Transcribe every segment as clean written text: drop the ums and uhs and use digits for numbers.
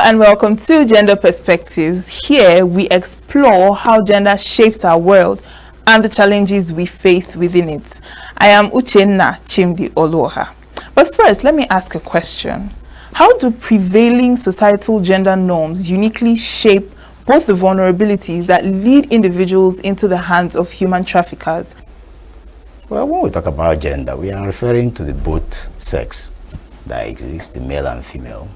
and welcome to Gender Perspectives. Here we explore how gender shapes our world and the challenges we face within it. I am Uchendu Chimdi Oloha. But first, let me ask a question. How do prevailing societal gender norms uniquely shape both the vulnerabilities that lead individuals into the hands of human traffickers? Well, when we talk about gender, we are referring to the both sex that exist, the male and female.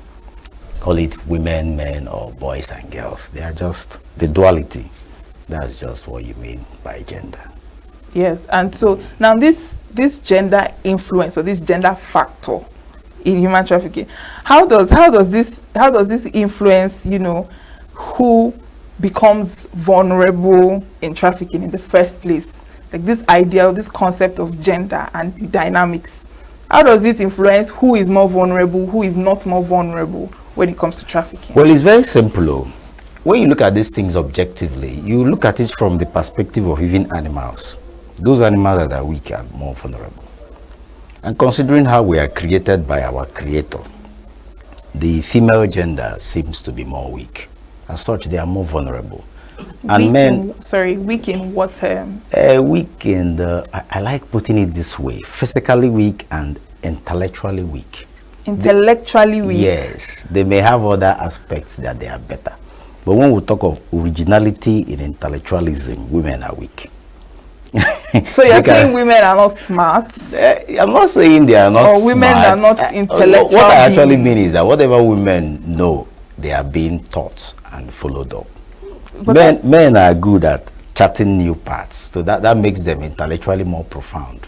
Call it women, men, or boys and girls. They are just the duality. That's just what you mean by gender. Yes, and so now this gender influence or this gender factor in human trafficking, how does this influence, who becomes vulnerable in trafficking in the first place? Like this idea, this concept of gender and the dynamics. How does it influence who is more vulnerable, who is not more vulnerable when it comes to trafficking? Well, it's very simple. When you look at these things objectively, you look at it from the perspective of even animals. Those animals that are weak are more vulnerable. And considering how we are created by our creator, the female gender seems to be more weak. As such, they are more vulnerable. And weak in what terms? Weak in the, I like putting it this way, physically weak and intellectually weak. Intellectually weak? Yes, they may have other aspects that they are better. But when we talk of originality in intellectualism, women are weak. So you're saying women are not smart? I'm not saying they are not or women smart. Are not intellectual. What I actually mean is that whatever women know, they are being taught and followed up. Men are good at charting new paths, so that makes them intellectually more profound.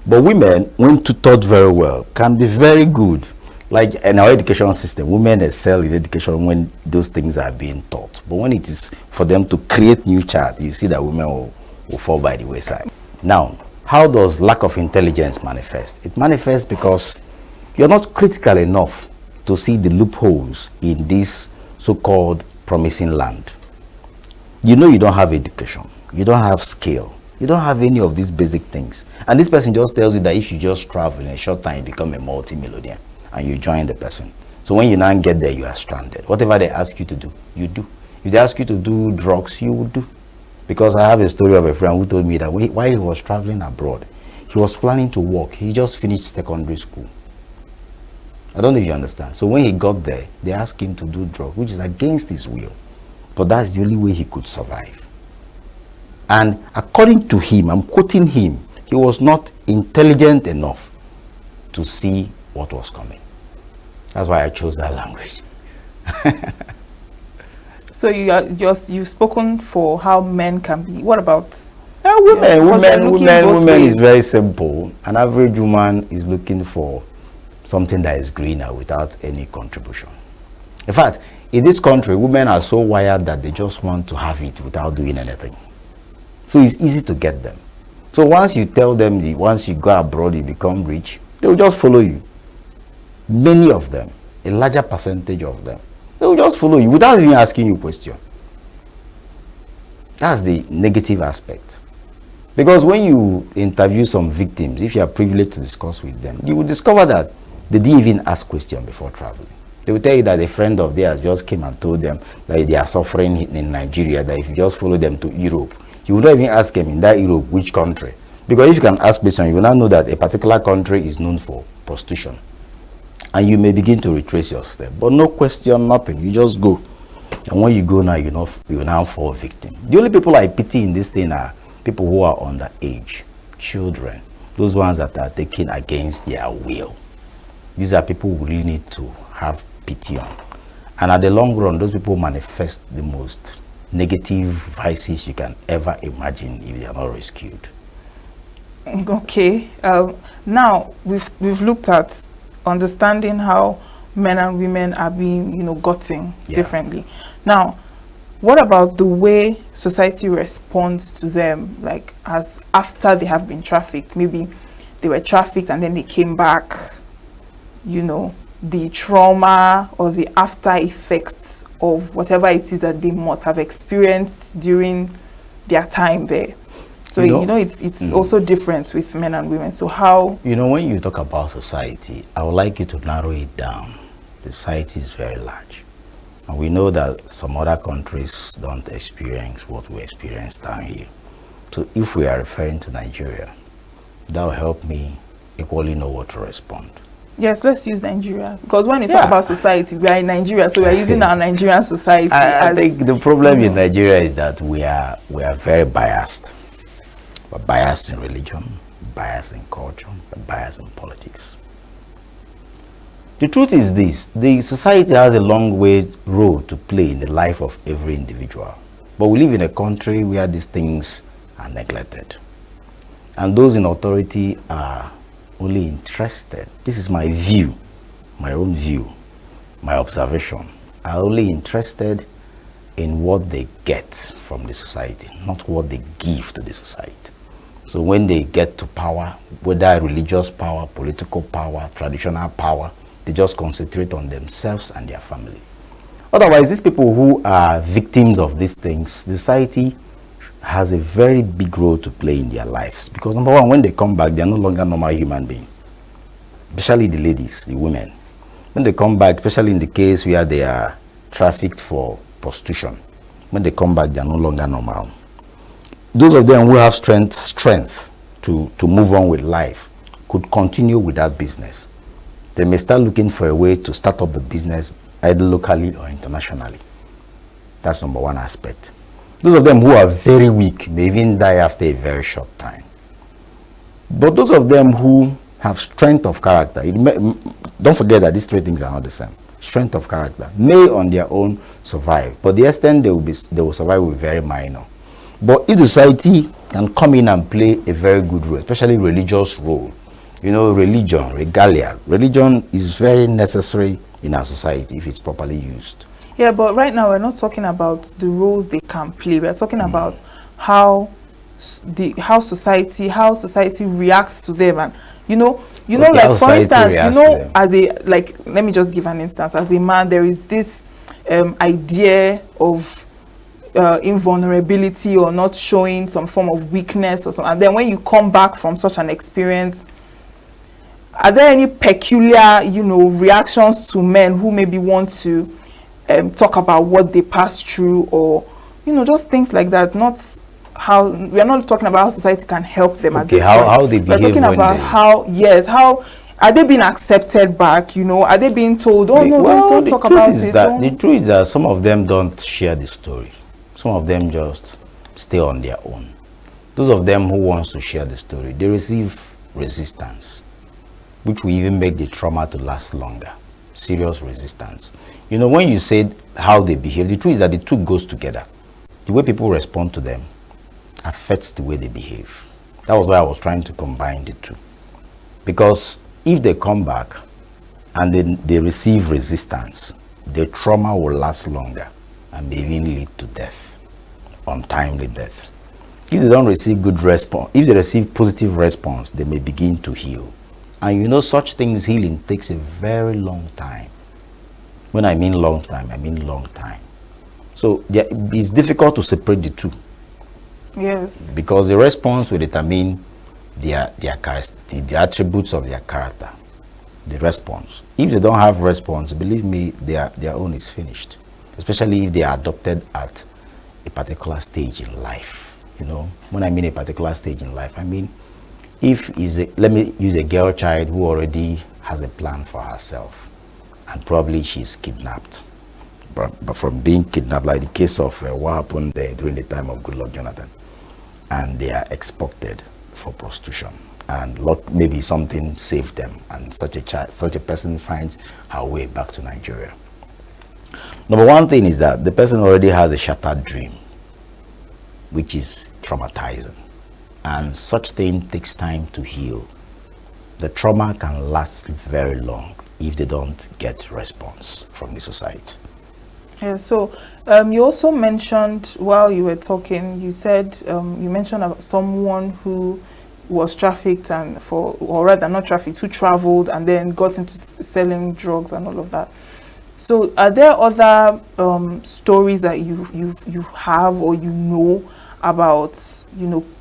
But women, when taught very well, can be very good. Like in our education system, women excel in education when those things are being taught. But when it is for them to create new charts, you see that women will fall by the wayside. Now, how does lack of intelligence manifest? It manifests because you're not critical enough to see the loopholes in this so-called promising land. You know you don't have education, you don't have skill, you don't have any of these basic things. And this person just tells you that if you just travel in a short time, you become a multi-millionaire and you join the person. So when you now get there, you are stranded. Whatever they ask you to do, you do. If they ask you to do drugs, you will do. Because I have a story of a friend who told me that while he was traveling abroad, he was planning to work. He just finished secondary school. I don't know if you understand. So when he got there, they asked him to do drugs, which is against his will. But that's the only way he could survive. And according to him, I'm quoting him, he was not intelligent enough to see what was coming. That's why I chose that language. So you've spoken for how men can be. What about women is very simple. An average woman is looking for something that is greener without any contribution. In fact, in this country, women are so wired that they just want to have it without doing anything. So it's easy to get them. So once you tell them, once you go abroad, you become rich, they will just follow you. Many of them, a larger percentage of them, they will just follow you without even asking you a question. That's the negative aspect. Because when you interview some victims, if you are privileged to discuss with them, you will discover that they didn't even ask questions before traveling. They will tell you that a friend of theirs just came and told them that they are suffering in Nigeria, that if you just follow them to Europe, you would not even ask them in that Europe which country. Because if you can ask questions, you will now know that a particular country is known for prostitution. And you may begin to retrace your step. But no question, nothing. You just go. And when you go now, you now fall victim. The only people I pity in this thing are people who are underage, children, those ones that are taken against their will. These are people who really need to have pity on. And at the long run, those people manifest the most negative vices you can ever imagine if they are not rescued. Okay. Now we've looked at understanding how men and women are being, gotten differently. Now, what about the way society responds to them, like as after they have been trafficked? Maybe they were trafficked and then they came back. The trauma or the after effects of whatever it is that they must have experienced during their time there. So it's also different with men and women. So how? When you talk about society, I would like you to narrow it down. The society is very large. And we know that some other countries don't experience what we experience down here. So if we are referring to Nigeria, that will help me equally know what to respond. Yes, let's use Nigeria. Because when we talk about society, we are in Nigeria, so we are using our Nigerian society. I think the problem in Nigeria is that we are very biased. We're biased in religion, biased in culture, we're biased in politics. The truth is this: the society has a long road to play in the life of every individual. But we live in a country where these things are neglected. And those in authority are only interested. This is my view, my own view, my observation. Are only interested in what they get from the society, not what they give to the society. So when they get to power, whether religious power, political power, traditional power, they just concentrate on themselves and their family. Otherwise, these people who are victims of these things, society has a very big role to play in their lives. Because number one, when they come back, they are no longer normal human beings. Especially the ladies, the women. When they come back, especially in the case where they are trafficked for prostitution, when they come back, they are no longer normal. Those of them who have strength to move on with life could continue with that business. They may start looking for a way to start up the business either locally or internationally. That's number one aspect. Those of them who are very weak may even die after a very short time. But those of them who have strength of character, don't forget that these three things are not the same. Strength of character may on their own survive, but the extent they will survive will be very minor. But if society can come in and play a very good role, especially religious role, you know, religion, regalia. Religion is very necessary in our society if it's properly used. Yeah, but right now we're not talking about the roles they can play. We're talking about how society reacts to them, and okay, like for instance, as a let me just give an instance. As a man, there is this idea of invulnerability or not showing some form of weakness or something. And then when you come back from such an experience, are there any peculiar, reactions to men who maybe want to talk about what they passed through, or, just things like that? Not how, we are not talking about how society can help them at this point. How they behave. We're talking about how are they being accepted back? Are they being told, oh no, don't talk about it? The truth is that some of them don't share the story. Some of them just stay on their own. Those of them who wants to share the story, they receive resistance, which will even make the trauma to last longer. Serious resistance. When you said how they behave, the truth is that the two goes together. The way people respond to them affects the way they behave. That was why I was trying to combine the two. Because if they come back and then they receive resistance, the trauma will last longer and may even lead to death, untimely death. If they don't receive good response, if they receive positive response, they may begin to heal. And such things, healing takes a very long time. When I mean long time, I mean long time. So it's difficult to separate the two. Yes. Because the response will determine the attributes of their character. The response. If they don't have response, believe me, their own is finished. Especially if they are adopted at a particular stage in life. When I mean a particular stage in life, I mean, let me use a girl child who already has a plan for herself, and probably she's kidnapped. But from being kidnapped, like the case of what happened there during the time of Goodluck Jonathan, and they are exported for prostitution, and maybe something saved them, and such a person finds her way back to Nigeria. Number one thing is that the person already has a shattered dream, which is traumatizing. And such thing takes time to heal. The trauma can last very long if they don't get response from the society. Yeah, so you also mentioned while you were talking, you said, you mentioned about someone who was trafficked or rather not trafficked, who traveled and then got into selling drugs and all of that. So are there other stories that you have or about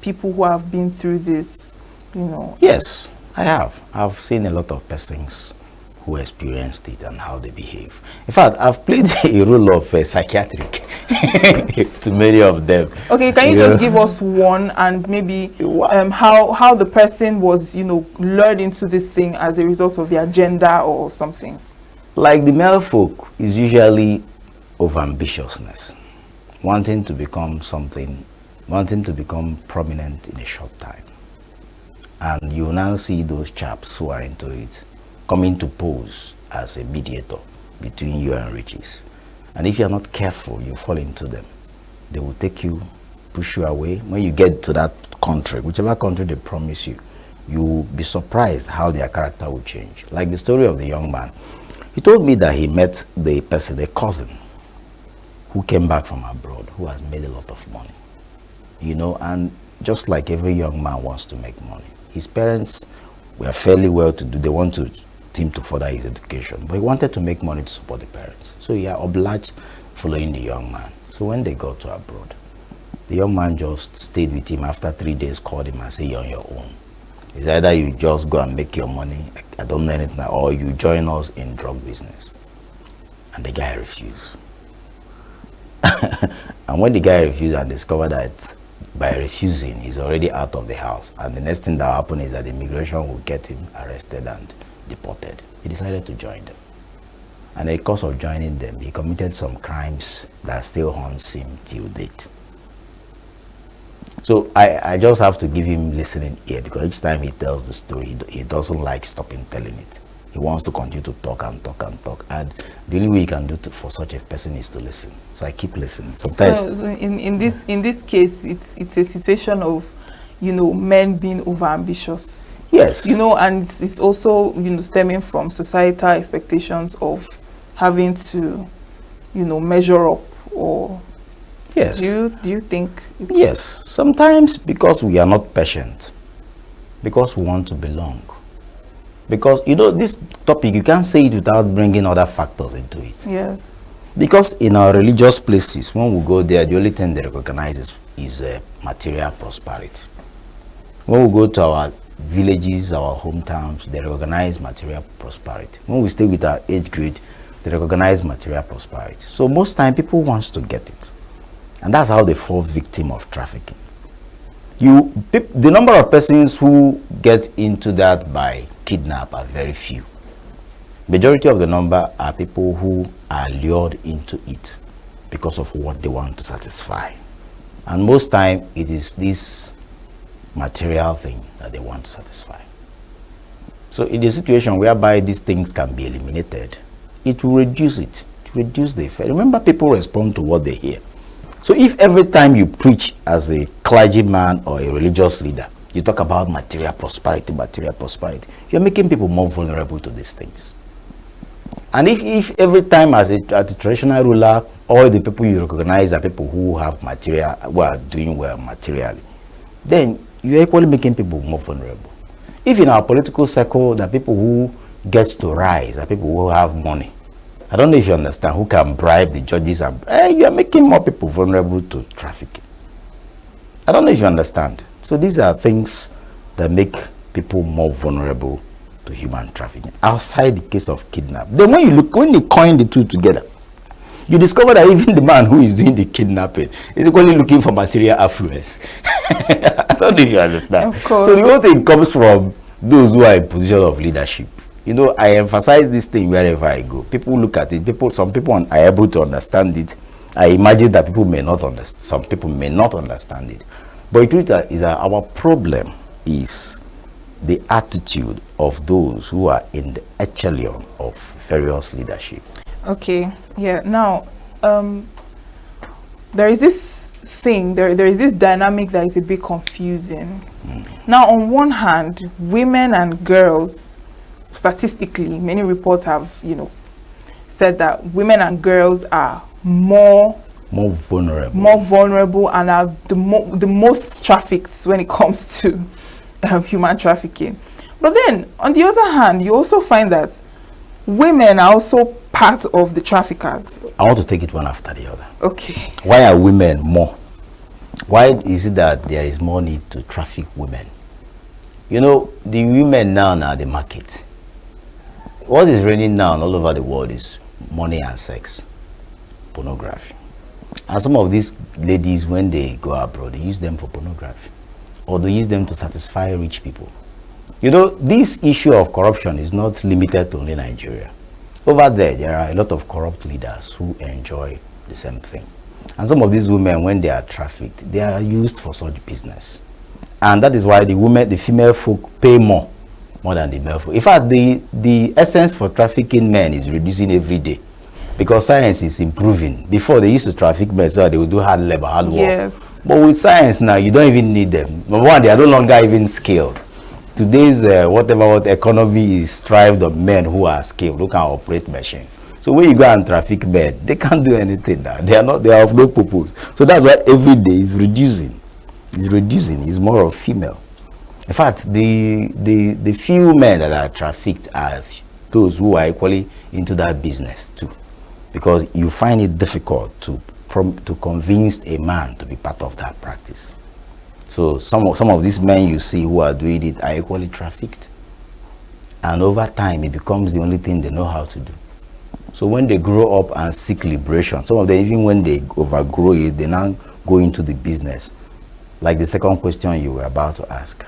people who have been through this? Yes, I have. I've seen a lot of persons who experienced it and how they behave. In fact, I've played a role of psychiatric to many of them. Okay, can you just give us one, and maybe how the person was, lured into this thing as a result of their gender or something? Like the male folk is usually overambitiousness, wanting to become prominent in a short time. And you now see those chaps who are into it coming to pose as a mediator between you and riches. And if you're not careful, you fall into them. They will take you, push you away. When you get to that country, whichever country they promise you, you'll be surprised how their character will change. Like the story of the young man. He told me that he met the person, a cousin, who came back from abroad, who has made a lot of money. And just like every young man wants to make money, his parents were fairly well-to-do. They wanted him to further his education, but he wanted to make money to support the parents. So he obliged following the young man. So when they got to abroad, the young man just stayed with him. After 3 days, called him and said, "You're on your own. It's either you just go and make your money, I don't know anything, or you join us in drug business." And the guy refused. And when the guy refused and discovered that by refusing, he's already out of the house, and the next thing that will happen is that the immigration will get him arrested and deported, he decided to join them. And in the course of joining them, he committed some crimes that still haunts him till date. So I just have to give him listening ear, because each time he tells the story, he doesn't like stopping telling it. He wants to continue to talk and talk and talk, and the only way you can do for such a person is to listen. So I keep listening. Sometimes, so in this case, it's a situation of men being overambitious. Yes. And it's also stemming from societal expectations of having to measure up, or yes. Do you think yes, sometimes because we are not patient, because we want to belong. Because this topic, you can't say it without bringing other factors into it. Yes. Because in our religious places, when we go there, the only thing they recognize is material prosperity. When we go to our villages, our hometowns, they recognize material prosperity. When we stay with our age grade, they recognize material prosperity. So most time, people want to get it. And that's how they fall victim of trafficking. The number of persons who get into that by kidnap are very few. Majority of the number are people who are lured into it because of what they want to satisfy. And most time it is this material thing that they want to satisfy. So in a situation whereby these things can be eliminated, it will reduce it, to reduce the effect. Remember, people respond to what they hear. So if every time you preach as a clergyman or a religious leader, you talk about material prosperity, you're making people more vulnerable to these things. And if every time as a traditional ruler, all the people you recognize are people who have material, who are doing well materially, then you're equally making people more vulnerable. If in our political circle, the people who get to rise are people who have money, I don't know if you understand, who can bribe the judges, and you are making more people vulnerable to trafficking. I don't know if you understand. So these are things that make people more vulnerable to human trafficking outside the case of kidnap. Then when you coin the two together, you discover that even the man who is doing the kidnapping is equally looking for material affluence. I don't know if you understand. Of course. So the whole thing comes from those who are in position of leadership. I emphasize this thing wherever I go. People look at it. Some people are able to understand it. I imagine that people may not understand. Some people may not understand it. But the truth is that our problem is the attitude of those who are in the echelon of various leadership. Okay. Yeah. Now, there is this thing. There is this dynamic that is a bit confusing. Now, on one hand, women and girls, statistically, many reports have, said that women and girls are more vulnerable and are the most trafficked when it comes to human trafficking. But then, on the other hand, you also find that women are also part of the traffickers. I want to take it one after the other. Okay. Why are women more? Why is it that there is more need to traffic women? The women now are the market. what is raining now all over the world is money and sex, pornography. And some of these ladies, when they go abroad, they use them for pornography, or they use them to satisfy rich people. You know, this issue of corruption is not limited to only Nigeria. Over there are a lot of corrupt leaders who enjoy the same thing. And some of these women, when they are trafficked, they are used for such business. And that is why the female folk pay more than the male folk. In fact, the essence for trafficking men is reducing every day, because science is improving. Before, they used to traffic men so they would do hard labor, hard work. Yes. But with science now, you don't even need them. Number one, they are no longer even skilled. Today's what economy is thrived on men who are skilled, who can operate machine. So when you go and traffic men, they can't do anything now. They are of no purpose. So that's why every day is reducing. It's more of female. In fact, the few men that are trafficked are those who are equally into that business too, because you find it difficult to convince a man to be part of that practice. So some of these men you see who are doing it are equally trafficked, and over time it becomes the only thing they know how to do. So when they grow up and seek liberation, some of them, even when they overgrow it, they now go into the business. Like the second question you were about to ask,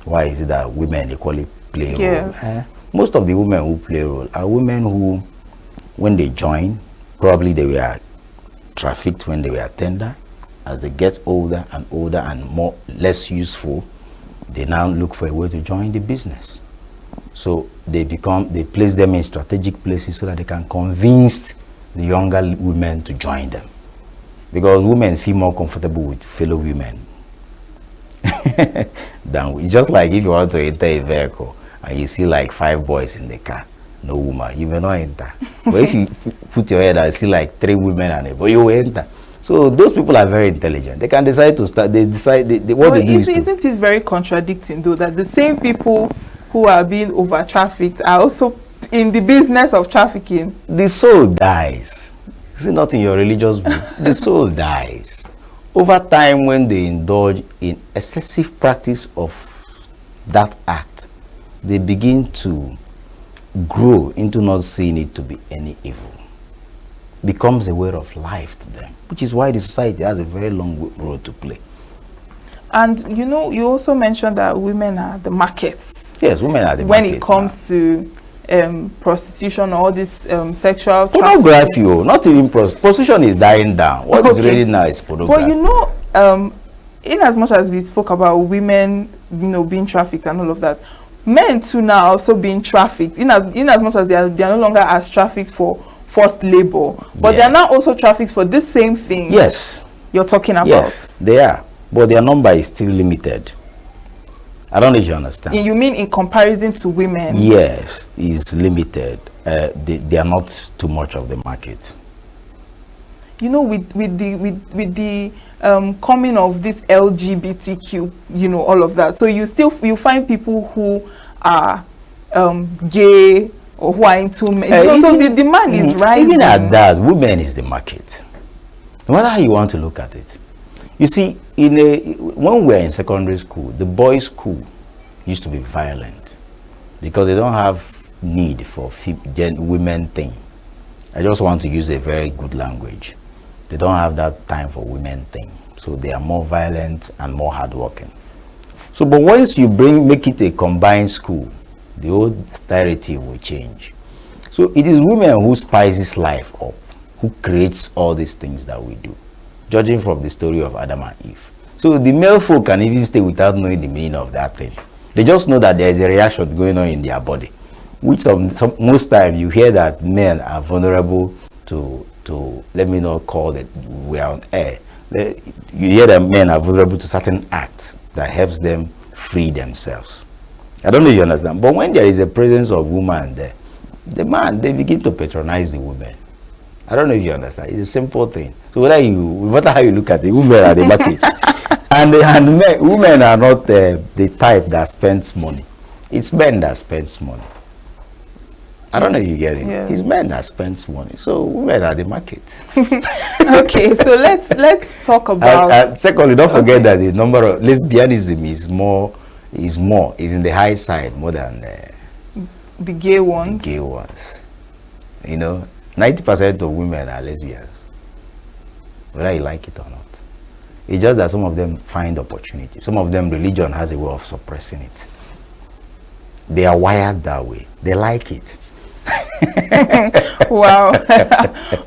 why is it that women equally play a role? Yes. Most of the women who play a role are women who, when they join, probably they were trafficked when they were tender. As they get older and less useful, they now look for a way to join the business. So they place them in strategic places so that they can convince the younger women to join them. Because women feel more comfortable with fellow women. It's just like if you want to enter a vehicle and you see like 5 boys in the car, no woman, you may not enter. But if you put your head and see like 3 women and a boy, you will enter. So those people are very intelligent. They can decide to start. They decide what they do. Isn't it very contradicting though that the same people who are being over trafficked are also in the business of trafficking? The soul dies. Is it not in your religious book? The soul dies. Over time, when they indulge in excessive practice of that act, they begin to grow into not seeing it to be any evil. Becomes a way of life to them, which is why the society has a very long road to play. And you know, you also mentioned that women are the market. Yes, women are the when market. When it comes to prostitution, all this sexual pornography, not even prostitution is dying down. What is really now is pornography. But you know, in as much as we spoke about women, you know, being trafficked and all of that, men too now also being trafficked. In as much as they are no longer as trafficked for forced labor, but they are now also trafficked for this same thing. Yes, you're talking about. Yes, they are, but their number is still limited. I don't know if you understand. You mean in comparison to women? Yes, it's limited. They are not too much of the market. You know, with the coming of this LGBTQ, you know, all of that. So you find people who are gay or who are into men. So the demand is rising. Even at that, women is the market. No matter how you want to look at it. You see, when we were in secondary school, the boys' school used to be violent because they don't have need for women thing. I just want to use a very good language. They don't have that time for women thing. So they are more violent and more hardworking. So, but once you make it a combined school, the whole narrative will change. So it is women who spices life up, who creates all these things that we do, judging from the story of Adam and Eve. So the male folk can even stay without knowing the meaning of that thing. They just know that there is a reaction going on in their body, which most times you hear that men are vulnerable to let me not call it, we are on air. You hear that men are vulnerable to certain acts that helps them free themselves. I don't know if you understand, but when there is a presence of woman there, the man, they begin to patronize the women. I don't know if you understand. It's a simple thing. So no matter how you look at it, women are the market. and women are not the type that spends money. It's men that spends money. I don't know if you get it. Yeah. It's men that spends money. So women are the market. Okay, so let's talk about. And secondly, don't forget that the number of lesbianism is in the high side more than The gay ones. The gay ones. You know, 90% of women are lesbians, whether you like it or not. It's just that some of them find opportunity. Some of them, religion has a way of suppressing it. They are wired that way. They like it. Wow.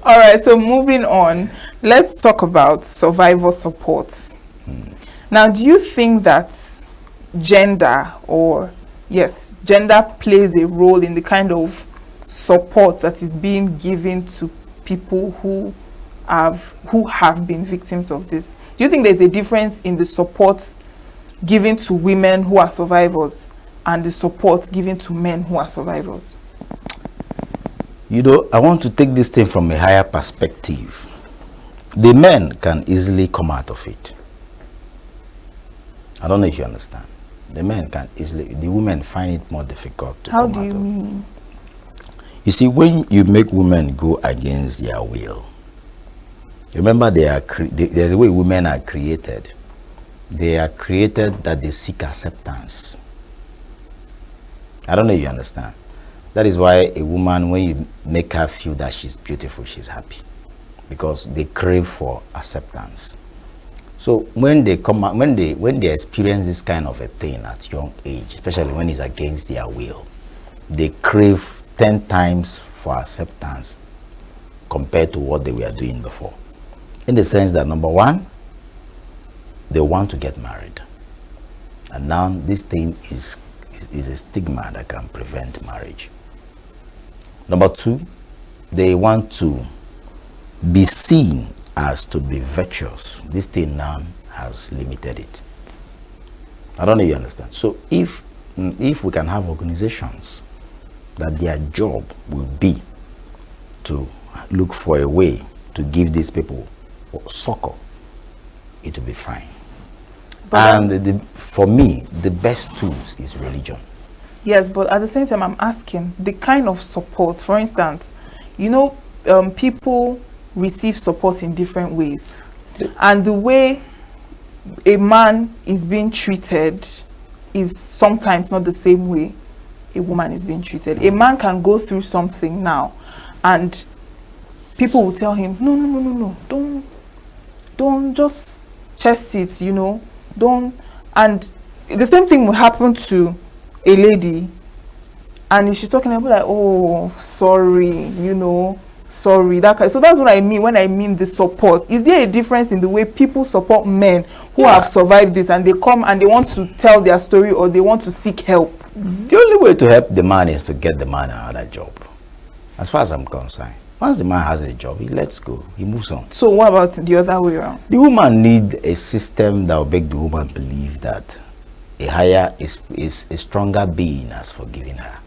All right, so moving on, let's talk about survivor support. Now, do you think that gender plays a role in the kind of support that is being given to people who have been victims of this? Do you think there's a difference in the support given to women who are survivors and the support given to men who are survivors? You know, I want to take this thing from a higher perspective. The men can easily come out of it. I don't know if you understand. The men can easily, the women find it more difficult to come out of it. How do you mean? You see, when you make women go against their will, remember there's a way women are created. They are created that they seek acceptance. I don't know if you understand. That is why a woman, when you make her feel that she's beautiful, she's happy. Because they crave for acceptance. So when they come out, when they experience this kind of a thing at young age, especially when it's against their will, they crave 10 times for acceptance compared to what they were doing before. In the sense that, number one, they want to get married. And now this thing is a stigma that can prevent marriage. Number two, they want to be seen as to be virtuous. This thing now has limited it. I don't know if you understand. So if we can have organizations that their job will be to look for a way to give these people succor, it will be fine. But and for me, the best tools is religion. Yes, but at the same time, I'm asking the kind of support. For instance, you know, people receive support in different ways. And the way a man is being treated is sometimes not the same way a woman is being treated. A man can go through something now, and people will tell him, no, don't just chest it, you know, don't. And the same thing would happen to a lady, and if she's talking about like, oh, sorry, you know, sorry, that kind. So that's what I mean when I mean the support. Is there a difference in the way people support men who have survived this, and they come and they want to tell their story, or they want to seek help? The only way to help the man is to get the man another job, as far as I'm concerned. Once the man has a job, he lets go, he moves on. So what about the other way around? The woman needs a system that will make the woman believe that a stronger being has forgiven her.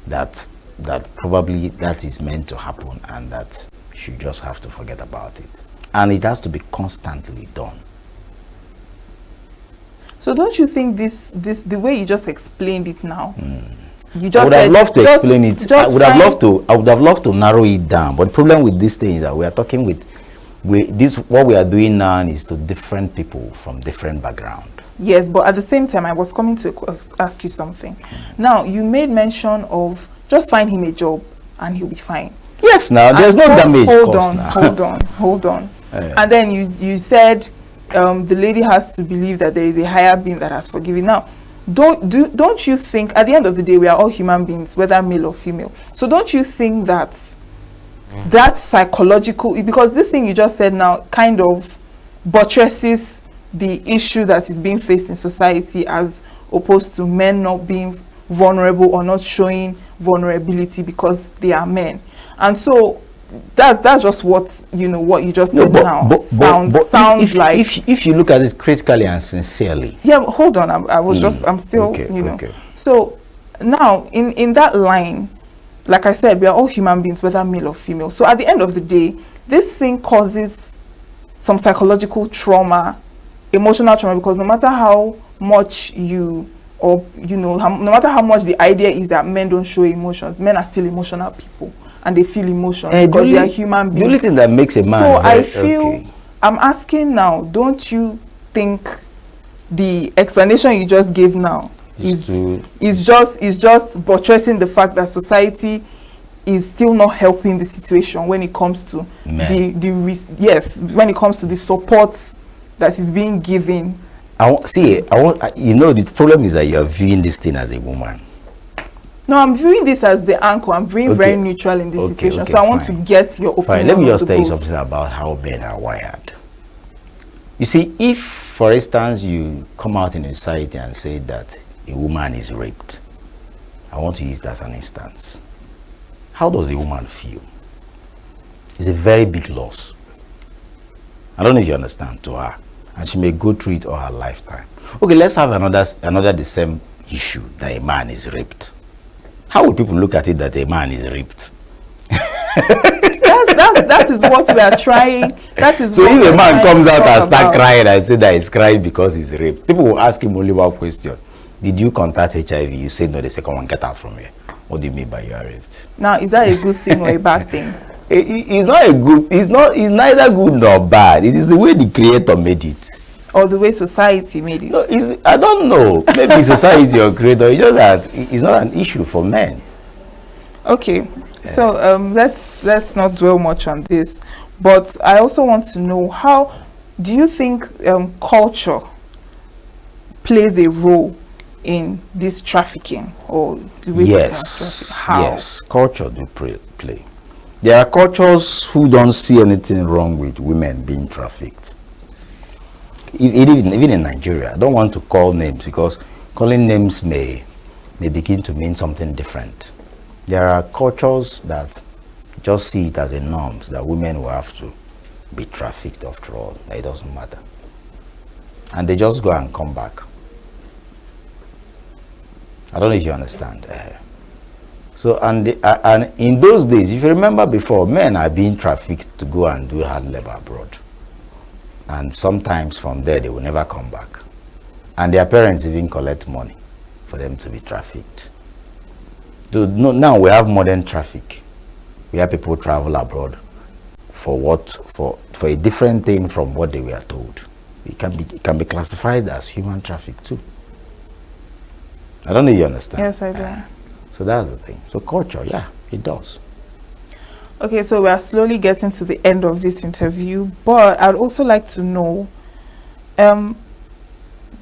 That probably that is meant to happen, and that she just have to forget about it. And it has to be constantly done. So don't you think this the way you just explained it now? You just I would have loved to explain it. I would have loved to narrow it down. But the problem with this thing is that we are talking what we are doing now is to different people from different background. Yes, but at the same time, I was coming to ask you something. Now, you made mention of just find him a job and he'll be fine. Yes, now there's no damage. Hold on. And then you said the lady has to believe that there is a higher being that has forgiven. Now, don't you think at the end of the day we are all human beings, whether male or female? So don't you think that psychological, because this thing you just said now kind of buttresses the issue that is being faced in society, as opposed to men not being vulnerable or not showing vulnerability because they are men. And so that's just what you just said now sounds like. If you look at it critically and sincerely. Yeah, but hold on. I'm still okay. So now in that line, like I said, we are all human beings, whether male or female. So at the end of the day, this thing causes some psychological trauma, emotional trauma, because no matter how much no matter how much the idea is that men don't show emotions, men are still emotional people, and they feel emotions because they are human beings. The only thing that makes a man I'm asking now, don't you think the explanation you just gave now is just buttressing the fact that society is still not helping the situation when it comes to yes, when it comes to the support that is being given. The problem is that you're viewing this thing as a woman. No, I'm viewing this as the anchor. I'm being very neutral in this situation. So I want to get your opinion. Fine, let me just tell you something about how men are wired. You see, if, for instance, you come out in a society and say that a woman is raped, I want to use that as an instance. How does a woman feel? It's a very big loss. I don't know if you understand, to her. And she may go through it all her lifetime. Okay, let's have another the same issue, that a man is raped. How will people look at it that a man is raped? that is what we are trying. That is so what if a man comes out and about. start crying and say that he's crying because he's raped, people will ask him only one question: did you contact HIV? You say no. They say, come on, get out from here. What do you mean by you are raped? Now, is that a good thing or a bad thing? It's not a good. It's neither good nor bad. It is the way the creator made it, or the way society made it. No, I don't know. Maybe society or creator. It's just that it's not an issue for men. Okay, so let's not dwell much on this. But I also want to know, how do you think culture plays a role in this trafficking, or the way yes, how? Yes, culture do play. There are cultures who don't see anything wrong with women being trafficked. Even in Nigeria, I don't want to call names because calling names may begin to mean something different. There are cultures that just see it as a norm that women will have to be trafficked after all. It doesn't matter. And they just go and come back. I don't know if you understand. So, and in those days, if you remember before, men are being trafficked to go and do hard labor abroad. And sometimes from there, they will never come back. And their parents even collect money for them to be trafficked. Now we have modern traffic. We have people travel abroad for a different thing from what they were told. It can be classified as human traffic too. I don't know if you understand. Yes, I do. So that's the thing. So culture, yeah, it does. Okay, so we are slowly getting to the end of this interview, but I'd also like to know,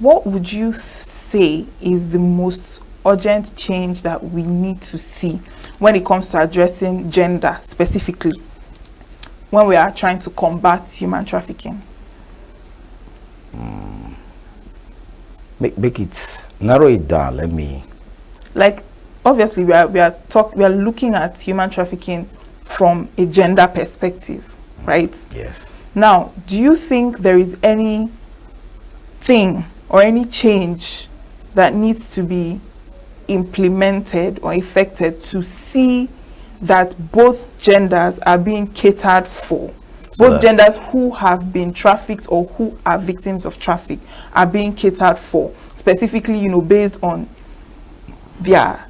what would you say is the most urgent change that we need to see when it comes to addressing gender specifically, when we are trying to combat human trafficking? Make it, narrow it down. Let me. Like, obviously, we are looking at human trafficking from a gender perspective, right? Yes. Now, do you think there is anything or any change that needs to be implemented or effected to see that both genders are being catered for? Both genders who have been trafficked or who are victims of traffic are being catered for, specifically, based on their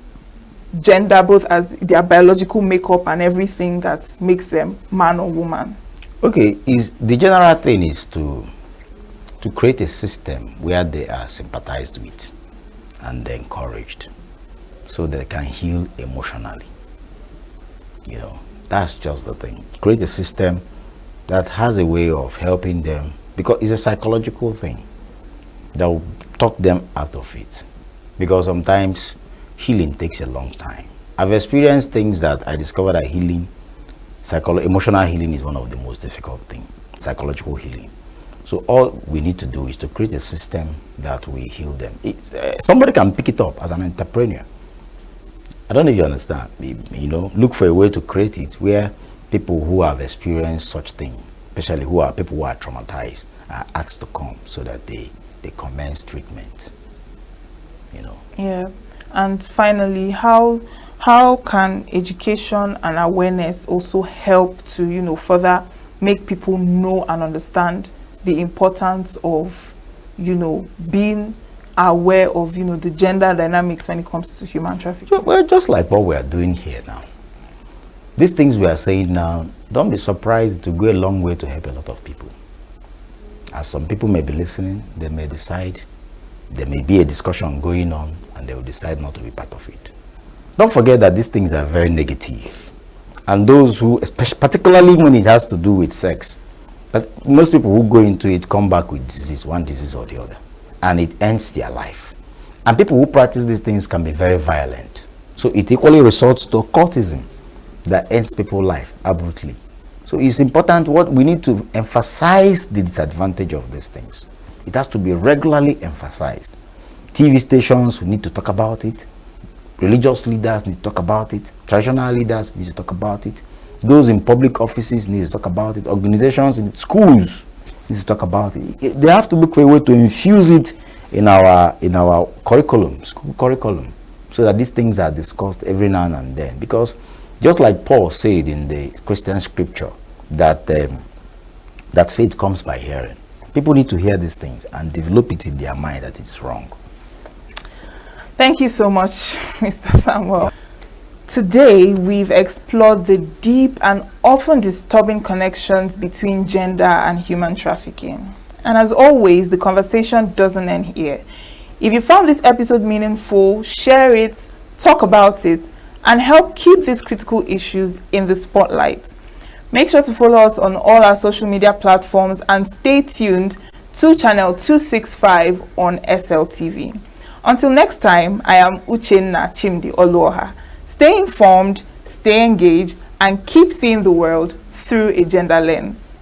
gender, both as their biological makeup and everything that makes them man or woman. Okay, the general thing is to create a system where they are sympathized with and encouraged, so they can heal emotionally. That's just the thing. Create a system that has a way of helping them, because it's a psychological thing that will talk them out of it. Because sometimes healing takes a long time. I've experienced things that I discovered that healing, emotional healing is one of the most difficult things, psychological healing. So all we need to do is to create a system that will heal them. Somebody can pick it up as an entrepreneur. I don't know if you understand. Look for a way to create it where people who have experienced such thing, especially people who are traumatized, are asked to come so that they commence treatment. Yeah. And finally, how can education and awareness also help to further make people know and understand the importance of being aware of the gender dynamics when it comes to human trafficking? Well, just like what we are doing here now. These things we are saying now, don't be surprised to go a long way to help a lot of people. As some people may be listening, they may decide, there may be a discussion going on and they will decide not to be part of it. Don't forget that these things are very negative. And those who, especially, particularly when it has to do with sex, but most people who go into it come back with disease, one disease or the other, and it ends their life. And people who practice these things can be very violent. So it equally resorts to occultism that ends people's life abruptly. So it's important, what we need to emphasize the disadvantage of these things. It has to be regularly emphasized. TV stations need to talk about it. Religious leaders need to talk about it. Traditional leaders need to talk about it. Those in public offices need to talk about it. Organizations in schools need to talk about it. They have to look for a way to infuse it in our curriculum, school curriculum, so that these things are discussed every now and then. Because just like Paul said in the Christian scripture, that that faith comes by hearing. People need to hear these things and develop it in their mind that it's wrong. Thank you so much, Mr. Samuel. Today, we've explored the deep and often disturbing connections between gender and human trafficking. And as always, the conversation doesn't end here. If you found this episode meaningful, share it, talk about it, and help keep these critical issues in the spotlight. Make sure to follow us on all our social media platforms and stay tuned to channel 265 on SLTV. Until next time, I am Uchendu Chimdi Oluoha. Stay informed, stay engaged, and keep seeing the world through a gender lens.